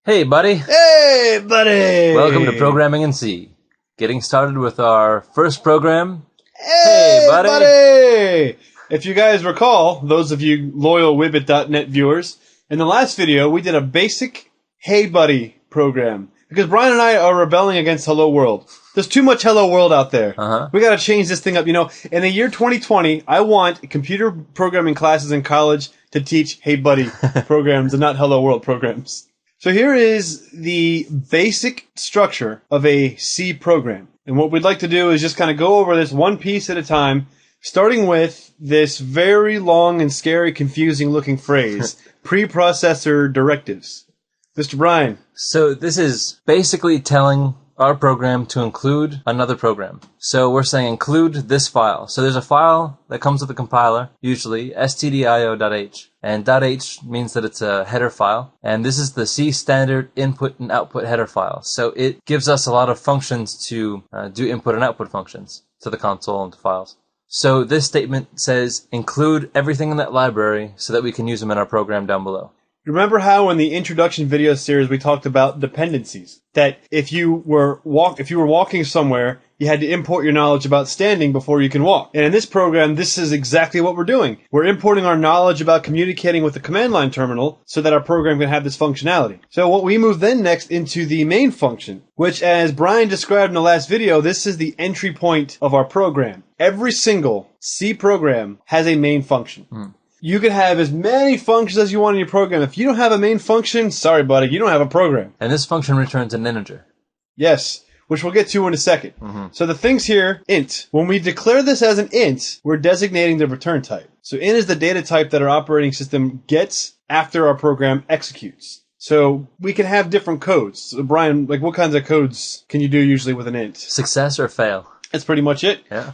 Hey, buddy. Hey, buddy! Welcome to Programming in C. Getting started with our first program. Hey, buddy! If you guys recall, those of you loyal Wibbit.net viewers, in the last video, we did a basic Hey Buddy program. Because Brian and I are rebelling against Hello World. There's too much Hello World out there. We gotta change this thing up. You know, in the year 2020, I want computer programming classes in college to teach Hey Buddy programs and not Hello World programs. So here is the basic structure of a C program. And what we'd like to do is just kind of go over this one piece at a time, starting with this very long and scary, confusing looking phrase, preprocessor directives. Mr. Brian. So this is basically telling our program to include another program. So we're saying include this file. So there's a file that comes with the compiler, usually stdio.h. And .h means that it's a header file. And this is the C standard input and output header file. So it gives us a lot of functions to do input and output functions to the console and to files. So this statement says include everything in that library so that we can use them in our program down below. Remember how in the introduction video series we talked about dependencies? That if you were walking somewhere, you had to import your knowledge about standing before you can walk. And in this program, this is exactly what we're doing. We're importing our knowledge about communicating with the command line terminal so that our program can have this functionality. So what we move then next into the main function, which as Brian described in the last video, this is the entry point of our program. Every single C program has a main function. You can have as many functions as you want in your program. If you don't have a main function, sorry, buddy, you don't have a program. And this function returns an integer. Yes, which we'll get to in a second. So the things here, int. When we declare this as an int, we're designating the return type. So int is the data type that our operating system gets after our program executes. So we can have different codes. So Brian, like what kinds of codes can you do usually with an int? Success or fail. That's pretty much it. Yeah.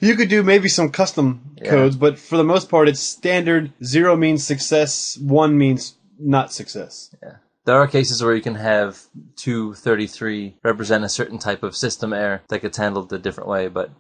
You could do maybe some custom codes, but for the most part, it's standard. 0 means success, 1 means not success. Yeah. There are cases where you can have 233 represent a certain type of system error that gets handled a different way, but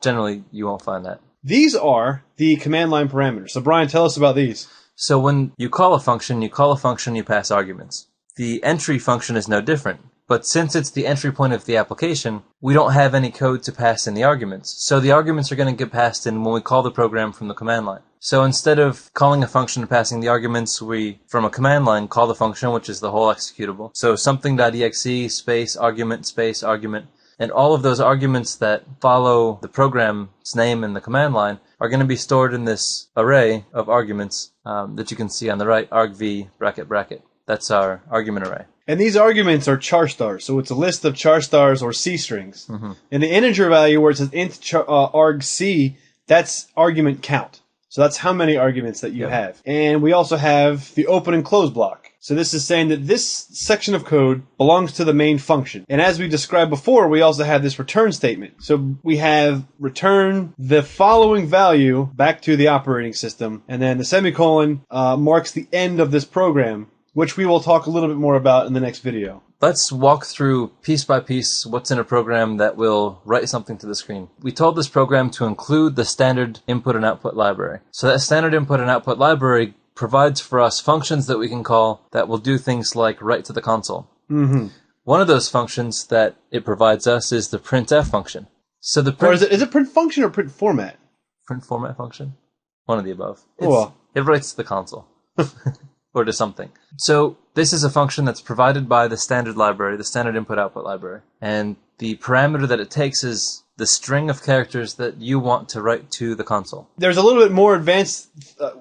generally you won't find that. These are the command line parameters. So Brian, tell us about these. So when you call a function, you pass arguments. The entry function is no different. But since it's the entry point of the application, we don't have any code to pass in the arguments. So the arguments are going to get passed in when we call the program from the command line. So instead of calling a function and passing the arguments, we, from a command line, call the function, which is the whole executable. So something.exe space, argument, and all of those arguments that follow the program's name in the command line are going to be stored in this array of arguments that you can see on the right, argv bracket. That's our argument array. And these arguments are char stars, so it's a list of char stars or C strings. And the integer value where it says int argc, that's argument count. So that's how many arguments that you have. And we also have the open and close block. So this is saying that this section of code belongs to the main function. And as we described before, we also have this return statement. So we have return the following value back to the operating system, and then the semicolon marks the end of this program, which we will talk a little bit more about in the next video. Let's walk through piece by piece what's in a program that will write something to the screen. We told this program to include the standard input and output library. So that standard input and output library provides for us functions that we can call that will do things like write to the console. One of those functions that it provides us is the printf function. So the Or is it print function or print format? Print format function? One of the above. It writes to the console. Or to something. So this is a function that's provided by the standard library, the standard input-output library. And the parameter that it takes is the string of characters that you want to write to the console. There's a little bit more advanced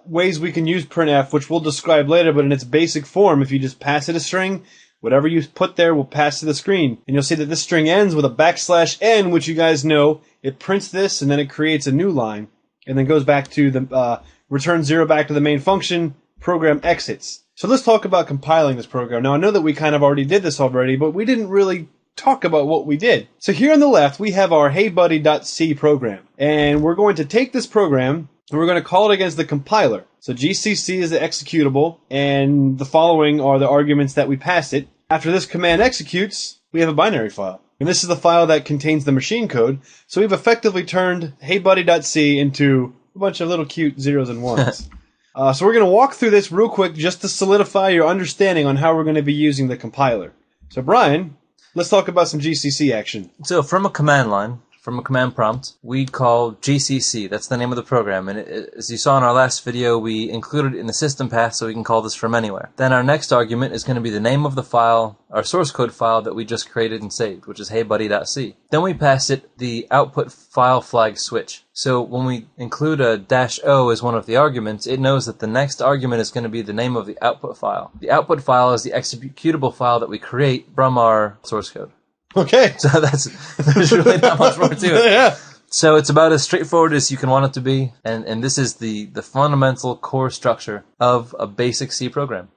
ways we can use printf, which we'll describe later, but in its basic form, if you just pass it a string, whatever you put there will pass to the screen. And you'll see that this string ends with a \n, which you guys know. It prints this, and then it creates a new line, and then goes back to the return 0 back to the main function. Program exits. So let's talk about compiling this program. Now I know that we kind of already did this already, but we didn't really talk about what we did. So here on the left, we have our heybuddy.c program. And we're going to take this program and we're going to call it against the compiler. So GCC is the executable, and the following are the arguments that we pass it. After this command executes, we have a binary file. And this is the file that contains the machine code. So we've effectively turned heybuddy.c into a bunch of little cute zeros and ones. So we're going to walk through this real quick just to solidify your understanding on how we're going to be using the compiler. So Brian, let's talk about some GCC action. So from a command line, from a command prompt, we call GCC. That's the name of the program. And as you saw in our last video, we included it in the system path so we can call this from anywhere. Then our next argument is going to be the name of the file, our source code file that we just created and saved, which is heybuddy.c. Then we pass it the output file flag switch. So when we include a -o as one of the arguments, it knows that the next argument is going to be the name of the output file. The output file is the executable file that we create from our source code. Okay. So there's really not much more to it. Yeah. So it's about as straightforward as you can want it to be, and this is the fundamental core structure of a basic C program.